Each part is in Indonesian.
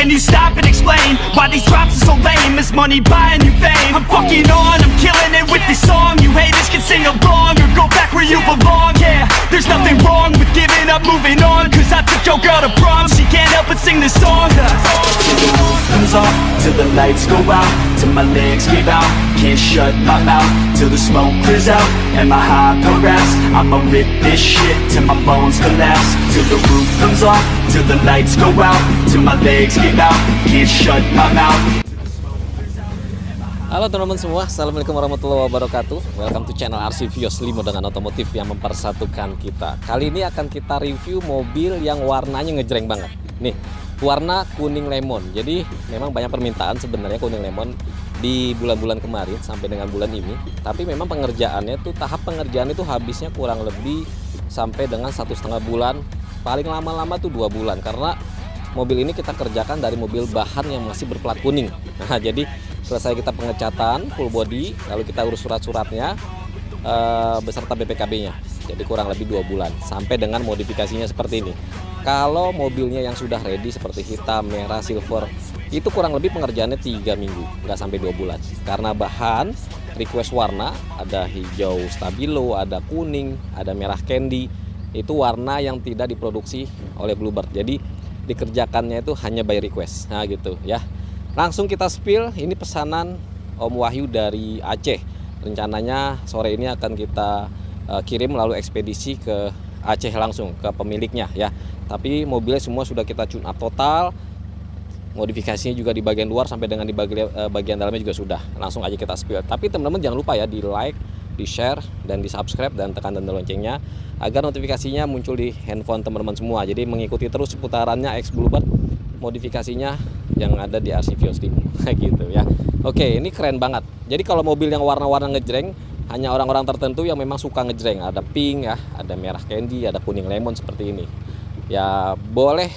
Can you stop and explain why these drops are so lame? Is money buying you fame? I'm fucking on, I'm killing it with this song. You haters can sing along or go back where you belong. Yeah, there's nothing wrong with giving up, moving on. Cause I took your girl to prom, she can't help but sing this song. Till the roof comes off, till the lights go out, till my legs give out, can't shut my mouth, till the smoke clears out, and my high paragraphs, I'ma rip this shit till my bones collapse. Till the roof comes off, till the lights go out, till my legs give out, can't shut my mouth. Halo teman-teman semua, Assalamualaikum warahmatullahi wabarakatuh. Welcome to channel RC Vios Limo dengan otomotif yang mempersatukan kita. Kali ini akan kita review mobil yang warnanya ngejreng banget. Nih, warna kuning lemon. Jadi memang banyak permintaan sebenarnya kuning lemon di bulan-bulan kemarin sampai dengan bulan ini. Tapi memang pengerjaannya tuh, tahap pengerjaan itu habisnya kurang lebih sampai dengan 1,5 bulan. Paling lama-lama tuh 2 bulan, karena mobil ini kita kerjakan dari mobil bahan yang masih berplat kuning. Nah, jadi selesai kita pengecatan full body, lalu kita urus surat-suratnya beserta BPKB-nya. Jadi kurang lebih 2 bulan sampai dengan modifikasinya seperti ini. Kalau mobilnya yang sudah ready seperti hitam, merah, silver, itu kurang lebih pengerjaannya 3 minggu, nggak sampai 2 bulan. Karena bahan request warna, ada hijau stabilo, ada kuning, ada merah candy. Itu warna yang tidak diproduksi oleh Bluebird. Jadi dikerjakannya itu hanya by request. Nah gitu ya. Langsung kita spill, ini pesanan Om Wahyu dari Aceh. Rencananya sore ini akan kita kirim lalu ekspedisi ke Aceh langsung ke pemiliknya ya. Tapi mobilnya semua sudah kita tune up total. Modifikasinya juga di bagian luar sampai dengan di bagian dalamnya juga sudah. Langsung aja kita spill. Tapi teman-teman jangan lupa ya di like, di share, dan di subscribe, dan tekan tanda loncengnya agar notifikasinya muncul di handphone teman-teman semua. Jadi mengikuti terus seputarannya X Bluebird, modifikasinya yang ada di RC Vios Limo gitu ya. Oke, ini keren banget. Jadi kalau mobil yang warna-warna ngejreng hanya orang-orang tertentu yang memang suka ngejreng. Ada pink ya, ada merah candy, ada kuning lemon seperti ini. Ya boleh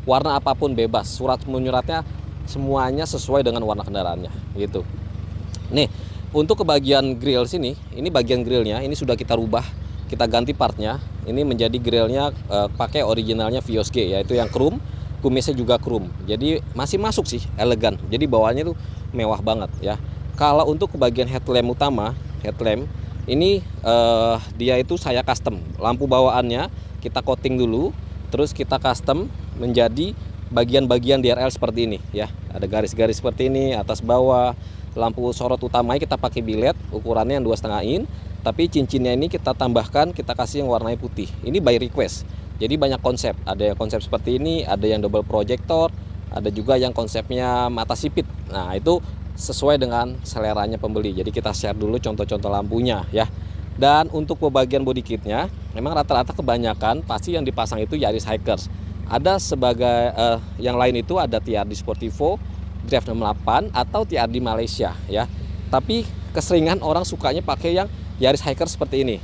warna apapun bebas. Surat menyuratnya semuanya sesuai dengan warna kendaraannya gitu. Nih, untuk ke bagian grill sini, ini bagian grillnya ini sudah kita rubah, kita ganti partnya. Ini menjadi grillnya pakai originalnya Vios G, yaitu yang chrome. Kumisnya juga chrome, jadi masih masuk sih, elegan. Jadi bawaannya tuh mewah banget ya. Kalau untuk ke bagian headlamp utama, headlamp ini dia itu saya custom. Lampu bawaannya kita coating dulu, terus kita custom menjadi bagian-bagian DRL seperti ini ya. Ada garis-garis seperti ini atas bawah. Lampu sorot utamanya kita pakai biled, ukurannya yang 2,5 in. Tapi cincinnya ini kita tambahkan, kita kasih yang warnanya putih. Ini by request. Jadi banyak konsep, ada yang konsep seperti ini, ada yang double projector, ada juga yang konsepnya mata sipit. Nah itu sesuai dengan seleranya pembeli. Jadi kita share dulu contoh-contoh lampunya ya. Dan untuk bagian body kitnya, memang rata-rata kebanyakan pasti yang dipasang itu Yaris Hikers. Ada sebagai yang lain itu ada TRD Sportivo, Drive 68 atau TRD Malaysia ya. Tapi keseringan orang sukanya pakai yang Yaris Hikers seperti ini.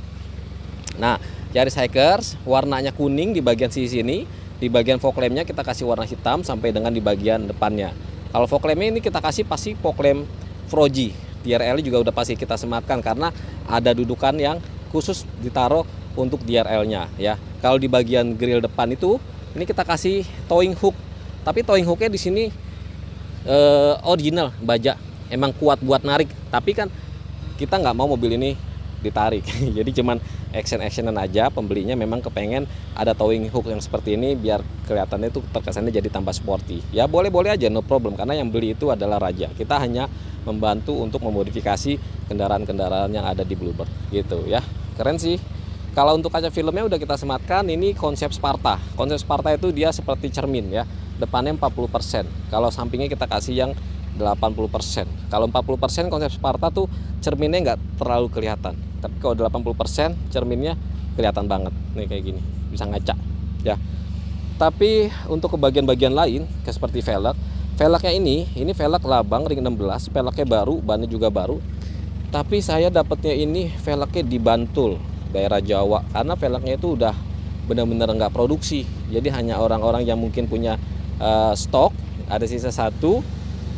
Nah, Yaris Hikers warnanya kuning di bagian sisi sini, di bagian fog lampnya kita kasih warna hitam sampai dengan di bagian depannya. Kalau fog lampnya ini kita kasih pasti fog lamp Froji. DRL juga udah pasti kita sematkan karena ada dudukan yang khusus ditaruh untuk DRL-nya ya. Kalau di bagian grill depan itu ini kita kasih towing hook. Tapi towing hooknya di sini original baja. Emang kuat buat narik. Tapi kan kita nggak mau mobil ini ditarik. Jadi cuman action-actionan aja, pembelinya memang kepengen ada towing hook yang seperti ini biar kelihatannya itu terkesannya jadi tambah sporty. Ya boleh-boleh aja, no problem, karena yang beli itu adalah raja. Kita hanya membantu untuk memodifikasi kendaraan-kendaraan yang ada di Bluebird gitu ya. Keren sih. Kalau untuk kaca filmnya udah kita sematkan, ini konsep Sparta. Konsep Sparta itu dia seperti cermin ya. Depannya 40%. Kalau sampingnya kita kasih yang 80%. Kalau 40% konsep Sparta tuh cerminnya nggak terlalu kelihatan. Tapi kalau 80% cerminnya kelihatan banget. Nih kayak gini, bisa ngaca ya. Tapi untuk ke bagian-bagian lain, kayak seperti velg. Velgnya ini velg Labang ring 16, velgnya baru, bannya juga baru. Tapi saya dapatnya ini velgnya di Bantul, daerah Jawa. Karena velgnya itu udah benar-benar nggak produksi. Jadi hanya orang-orang yang mungkin punya stok, ada sisa satu,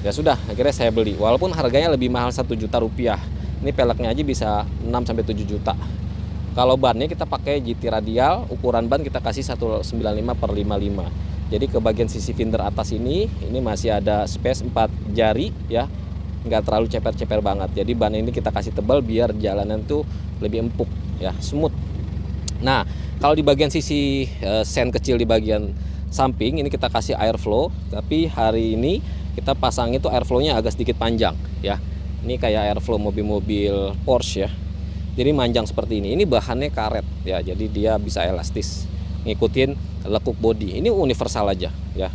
ya sudah akhirnya saya beli. Walaupun harganya lebih mahal 1 juta rupiah. Ini peleknya aja bisa 6-7 juta. Kalau bannya kita pakai GT radial, ukuran ban kita kasih 195/55. Jadi ke bagian sisi fender atas ini masih ada space 4 jari ya, nggak terlalu ceper-ceper banget. Jadi ban ini kita kasih tebal biar jalanan tuh lebih empuk ya, smooth. Nah, kalau di bagian sisi sen kecil di bagian samping ini kita kasih airflow, tapi hari ini kita pasang itu airflow-nya agak sedikit panjang ya. Ini kayak airflow mobil-mobil Porsche ya. Jadi manjang seperti ini. Ini bahannya karet ya, jadi dia bisa elastis, ngikutin lekuk bodi. Ini universal aja ya.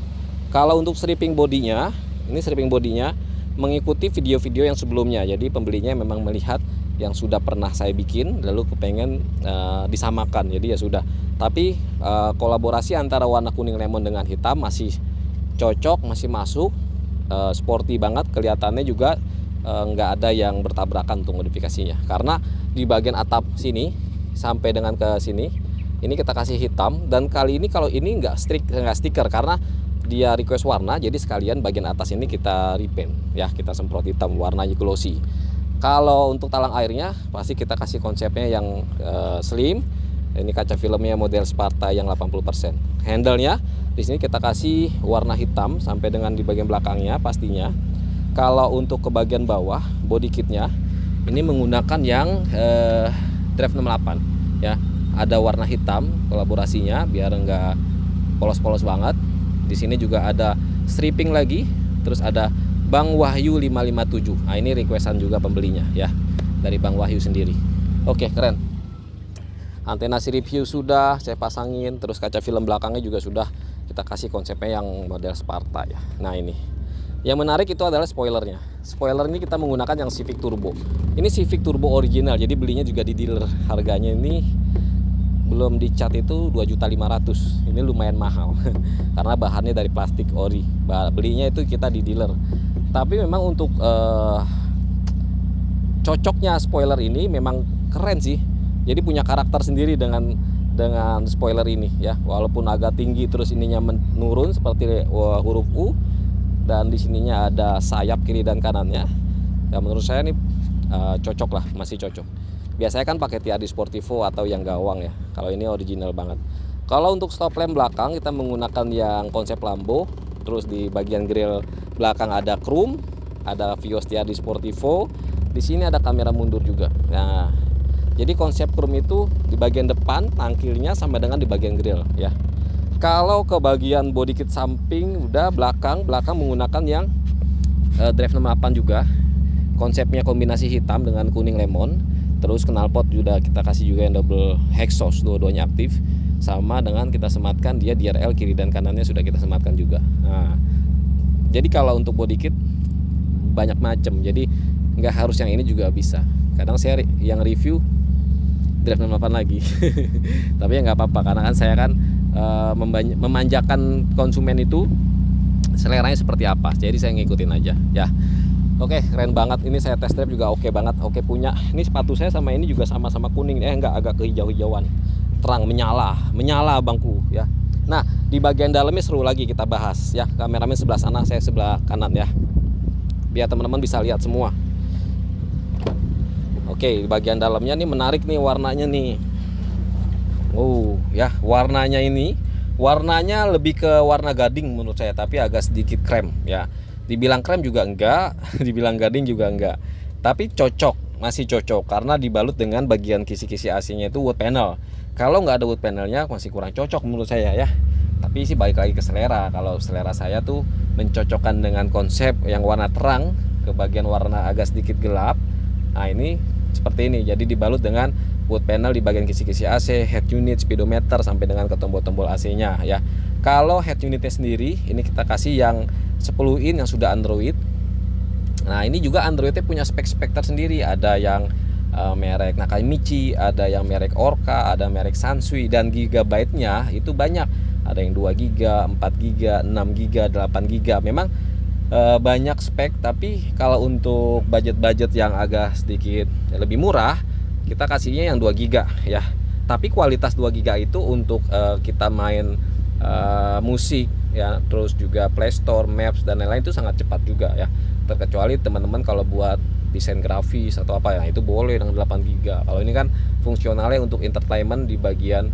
Kalau untuk stripping bodinya, ini stripping bodinya mengikuti video-video yang sebelumnya. Jadi pembelinya memang melihat yang sudah pernah saya bikin, lalu kepengen disamakan. Jadi ya sudah. Tapi kolaborasi antara warna kuning lemon dengan hitam masih cocok, masih masuk, sporty banget. Kelihatannya juga nggak ada yang bertabrakan untuk modifikasinya. Karena di bagian atap sini sampai dengan ke sini, ini kita kasih hitam. Dan kali ini kalau ini nggak stiker karena dia request warna, jadi sekalian bagian atas ini kita repaint ya, kita semprot hitam warnanya glossy. Kalau untuk talang airnya pasti kita kasih konsepnya yang slim. Ini kaca filmnya model Sparta yang 80%. Handle-nya di sini kita kasih warna hitam sampai dengan di bagian belakangnya pastinya. Kalau untuk ke bagian bawah body kitnya ini menggunakan yang Drive 68 ya. Ada warna hitam kolaborasinya biar enggak polos-polos banget. Di sini juga ada stripping lagi, terus ada Bang Wahyu 557. Nah, ini requestan juga pembelinya ya, dari Bang Wahyu sendiri. Oke, keren. Antena sirip hiu sudah saya pasangin, terus kaca film belakangnya juga sudah kita kasih konsepnya yang model Sparta ya. Nah, ini. Yang menarik itu adalah spoilernya. Spoiler ini kita menggunakan yang Civic Turbo. Ini Civic Turbo original, jadi belinya juga di dealer. Harganya ini belum dicat itu 2.500.000. Ini lumayan mahal karena bahannya dari plastik ori. Belinya itu kita di dealer. Tapi memang untuk cocoknya spoiler ini memang keren sih. Jadi punya karakter sendiri dengan spoiler ini ya. Walaupun agak tinggi terus ininya menurun seperti huruf U, dan di sininya ada sayap kiri dan kanannya. Ya menurut saya ini cocok lah, masih cocok. Biasanya kan pakai Tiadi Sportivo atau yang gawang ya. Kalau ini original banget. Kalau untuk stop lamp belakang kita menggunakan yang konsep Lambo. Terus di bagian grill belakang ada chrome, ada Vios Tiadi Sportivo. Di sini ada kamera mundur juga. Nah, jadi konsep chrome itu di bagian depan tangkilnya sama dengan di bagian grill ya. Kalau ke bagian body kit samping udah belakang menggunakan yang Drive 68 juga. Konsepnya kombinasi hitam dengan kuning lemon. Terus knalpot juga kita kasih juga yang double exhaust, dua-duanya aktif. Sama dengan kita sematkan dia DRL kiri dan kanannya sudah kita sematkan juga. Nah, jadi kalau untuk body kit banyak macam. Jadi nggak harus yang ini juga bisa. Kadang saya yang review Drive 68 lagi. Tapi ya nggak apa-apa karena kan saya kan memanjakan konsumen itu seleranya seperti apa. Jadi saya ngikutin aja ya. Oke, keren banget. Ini saya test drive juga oke banget. Oke punya. Ini sepatu saya sama ini juga sama-sama kuning. Enggak, agak kehijau-hijauan. Terang, menyala bangku ya. Nah, di bagian dalamnya seru lagi kita bahas ya. Kameramen sebelah sana, saya sebelah kanan ya. Biar teman-teman bisa lihat semua. Oke, di bagian dalamnya nih menarik nih warnanya nih. Ya, warnanya lebih ke warna gading menurut saya, tapi agak sedikit krem ya. Dibilang krem juga enggak, dibilang gading juga enggak. Tapi cocok, masih cocok karena dibalut dengan bagian kisi-kisi AC-nya itu wood panel. Kalau nggak ada wood panelnya masih kurang cocok menurut saya ya. Tapi sih balik lagi ke selera. Kalau selera saya tuh mencocokkan dengan konsep yang warna terang ke bagian warna agak sedikit gelap. Nah, ini seperti ini. Jadi dibalut dengan wood panel di bagian kisi-kisi AC, head unit, speedometer sampai dengan ke tombol-tombol AC-nya ya. Kalau head unitnya sendiri ini kita kasih yang 10 in yang sudah Android. Nah, ini juga Androidnya punya spek-spek tersendiri. Ada yang merek Nakamichi, ada yang merek Orca, ada merek Sansui, dan gigabyte-nya itu banyak. Ada yang 2 GB, 4 GB, 6 GB, 8 GB. Memang banyak spek, tapi kalau untuk budget-budget yang agak sedikit lebih murah, kita kasihnya yang 2 GB ya. Tapi kualitas 2 GB itu untuk kita main musik ya, terus juga Play Store, Maps dan lain-lain itu sangat cepat juga ya. Terkecuali teman-teman kalau buat desain grafis atau apa ya, itu boleh dengan 8 GB. Kalau ini kan fungsionalnya untuk entertainment di bagian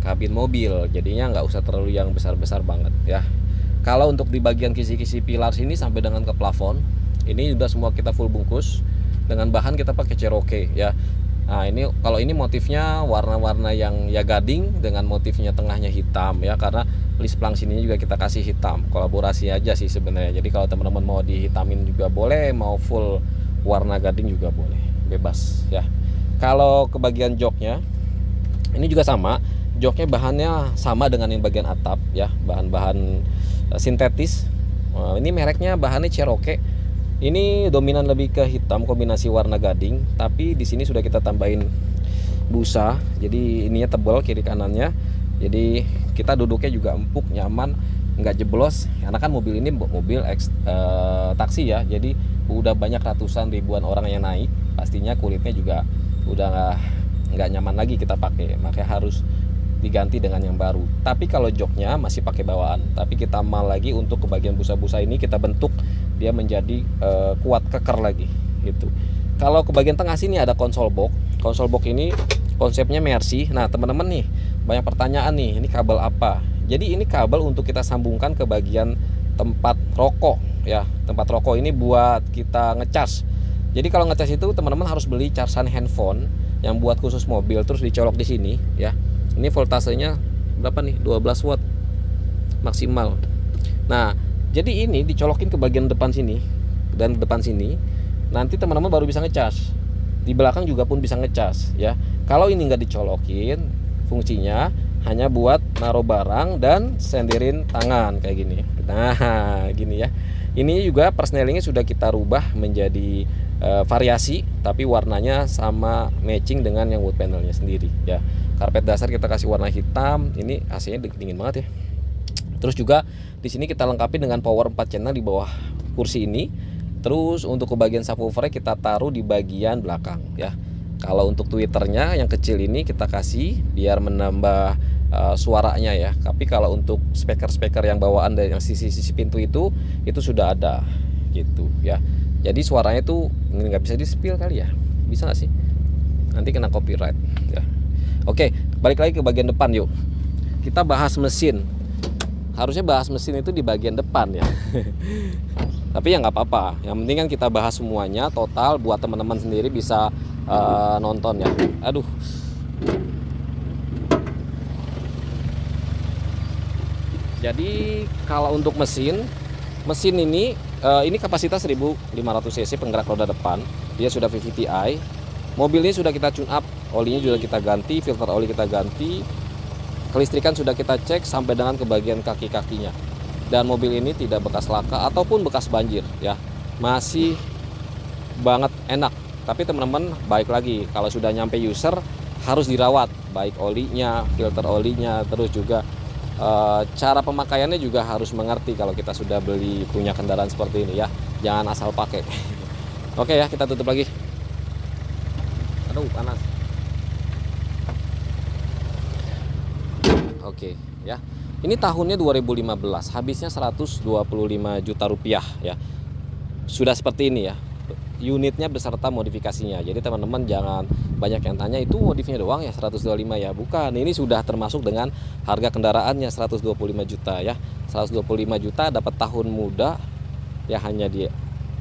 kabin mobil, jadinya nggak usah terlalu yang besar-besar banget ya. Kalau untuk di bagian kisi-kisi pilar sini sampai dengan ke plafon, ini udah semua kita full bungkus dengan bahan kita pakai Cherokee ya. Nah ini kalau ini motifnya warna-warna yang ya gading dengan motifnya tengahnya hitam ya, karena list plang sini juga kita kasih hitam, kolaborasi aja sih sebenarnya. Jadi kalau teman-teman mau dihitamin juga boleh, mau full warna gading juga boleh, bebas ya. Kalau ke bagian joknya ini juga sama, joknya bahannya sama dengan yang bagian atap ya, bahan-bahan sintetis. Ini mereknya bahannya Cherokee. Ini dominan lebih ke hitam kombinasi warna gading, tapi di sini sudah kita tambahin busa. Jadi ininya tebal kiri kanannya. Jadi kita duduknya juga empuk, nyaman, nggak jeblos. Karena kan mobil ini mobil taksi ya. Jadi udah banyak ratusan ribuan orang yang naik. Pastinya kulitnya juga udah nggak nyaman lagi kita pakai. Makanya harus diganti dengan yang baru. Tapi kalau joknya masih pakai bawaan. Tapi kita mal lagi untuk ke bagian busa-busa ini kita bentuk dia menjadi kuat keker lagi gitu. Kalau ke bagian tengah sini ada konsol box. Konsol box ini konsepnya Mercy. Nah teman-teman nih banyak pertanyaan nih, ini kabel apa? Jadi ini kabel untuk kita sambungkan ke bagian tempat rokok ya. Tempat rokok ini buat kita ngecas. Jadi kalau ngecas itu teman-teman harus beli casan handphone yang buat khusus mobil, terus dicolok di sini ya. Ini voltasenya berapa nih? 12 watt maksimal. Nah jadi ini dicolokin ke bagian depan sini dan depan sini, nanti teman-teman baru bisa ngecas. Di belakang juga pun bisa ngecas ya. Kalau ini nggak dicolokin, fungsinya hanya buat naruh barang dan senderin tangan kayak gini. Nah gini ya. Ini juga persnelingnya sudah kita rubah menjadi variasi, tapi warnanya sama matching dengan yang wood panelnya sendiri ya. Karpet dasar kita kasih warna hitam. Ini AC-nya dingin banget ya. Terus juga di sini kita lengkapi dengan power 4 channel di bawah kursi ini. Terus untuk ke bagian subwoofer kita taruh di bagian belakang ya. Kalau untuk tweeternya yang kecil ini kita kasih biar menambah suaranya ya. Tapi kalau untuk speaker yang bawaan dari yang sisi-sisi pintu itu sudah ada gitu ya. Jadi suaranya tuh nggak bisa di spill kali ya. Bisa nggak sih? Nanti kena copyright ya. Oke, balik lagi ke bagian depan yuk. Kita bahas mesin. Harusnya bahas mesin itu di bagian depan ya. Tapi ya nggak apa-apa. Yang penting kan kita bahas semuanya total buat teman-teman sendiri bisa nonton ya. Aduh. Jadi kalau untuk mesin ini kapasitas 1500 cc penggerak roda depan. Dia sudah VVTi. Mobil ini sudah kita tune up, olinya juga kita ganti, filter oli kita ganti. Kelistrikan sudah kita cek sampai dengan ke bagian kaki-kakinya. Dan mobil ini tidak bekas laka ataupun bekas banjir ya. Masih banget enak. Tapi teman-teman baik lagi kalau sudah nyampe user harus dirawat, baik olinya, filter olinya, terus juga cara pemakaiannya juga harus mengerti kalau kita sudah beli punya kendaraan seperti ini ya. Jangan asal pakai. Oke ya, kita tutup lagi. Aduh, panas. Oke ya. Ini tahunnya 2015, habisnya 125 juta rupiah ya. Sudah seperti ini ya. Unitnya beserta modifikasinya. Jadi teman-teman jangan banyak yang tanya itu modifnya doang ya 125 ya. Bukan, ini sudah termasuk dengan harga kendaraannya 125 juta ya. 125 juta dapat tahun muda ya, hanya di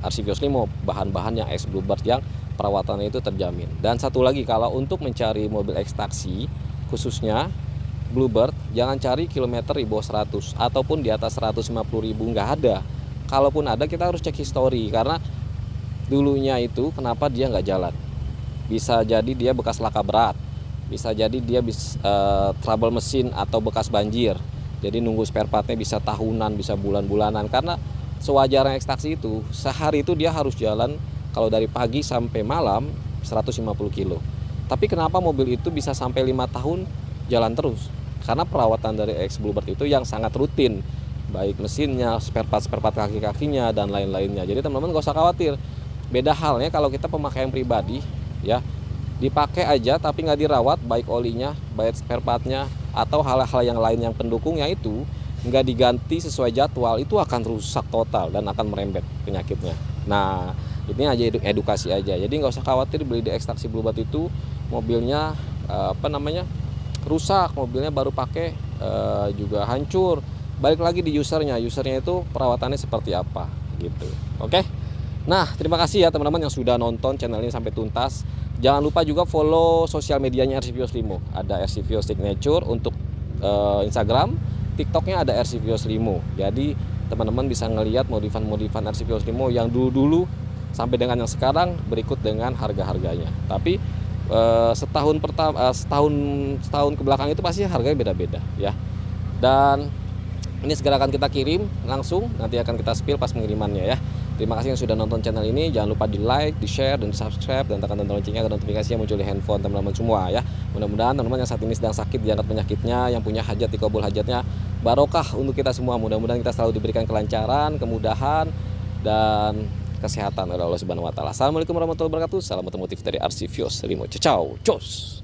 RC Vios Limo, bahan-bahan yang ex Bluebird yang perawatannya itu terjamin. Dan satu lagi, kalau untuk mencari mobil X taksi khususnya Bluebird, jangan cari kilometer di bawah 100 ataupun di atas 150.000, nggak ada. Kalaupun ada kita harus cek history, karena dulunya itu kenapa dia nggak jalan. Bisa jadi dia bekas laka berat, bisa jadi dia trouble mesin atau bekas banjir. Jadi nunggu spare partnya bisa tahunan, bisa bulan-bulanan. Karena sewajarnya X taksi itu sehari itu dia harus jalan kalau dari pagi sampai malam 150 kilo. Tapi kenapa mobil itu bisa sampai 5 tahun jalan terus? Karena perawatan dari X Bluebird itu yang sangat rutin, baik mesinnya, spare part kaki-kakinya dan lain-lainnya. Jadi teman-teman gak usah khawatir. Beda halnya kalau kita pemakaian pribadi ya, dipakai aja tapi nggak dirawat, baik olinya, baik spare partnya atau hal-hal yang lain yang pendukungnya itu nggak diganti sesuai jadwal, itu akan rusak total dan akan merembet penyakitnya. Nah ini aja edukasi aja. Jadi nggak usah khawatir beli di X Taxi Bluebird itu mobilnya rusak, mobilnya baru pakai juga hancur. Balik lagi di usernya itu perawatannya seperti apa gitu. Oke. Nah, terima kasih ya teman-teman yang sudah nonton channel ini sampai tuntas. Jangan lupa juga follow sosial medianya RC Vios Limo. Ada RC Vios Signature untuk Instagram, TikToknya ada RC Vios Limo. Jadi teman-teman bisa ngelihat modifan-modifan RC Vios Limo yang dulu-dulu sampai dengan yang sekarang, berikut dengan harga-harganya. Tapi setahun ke belakang itu pasti harganya beda-beda ya. Dan ini segera akan kita kirim langsung, nanti akan kita spill pas pengirimannya ya. Terima kasih yang sudah nonton channel ini. Jangan lupa di like, di share, dan di subscribe, dan tekan tombol loncengnya agar notifikasinya muncul di handphone teman-teman semua ya. Mudah-mudahan teman-teman yang saat ini sedang sakit diangkat penyakitnya, yang punya hajat dikabul hajatnya, barokah untuk kita semua. Mudah-mudahan kita selalu diberikan kelancaran, kemudahan, dan kesehatan oleh Allah Subhanahu wa taala. Assalamualaikum warahmatullahi wabarakatuh. Salam otomotif dari RC Vios Limo. Ciao, cus.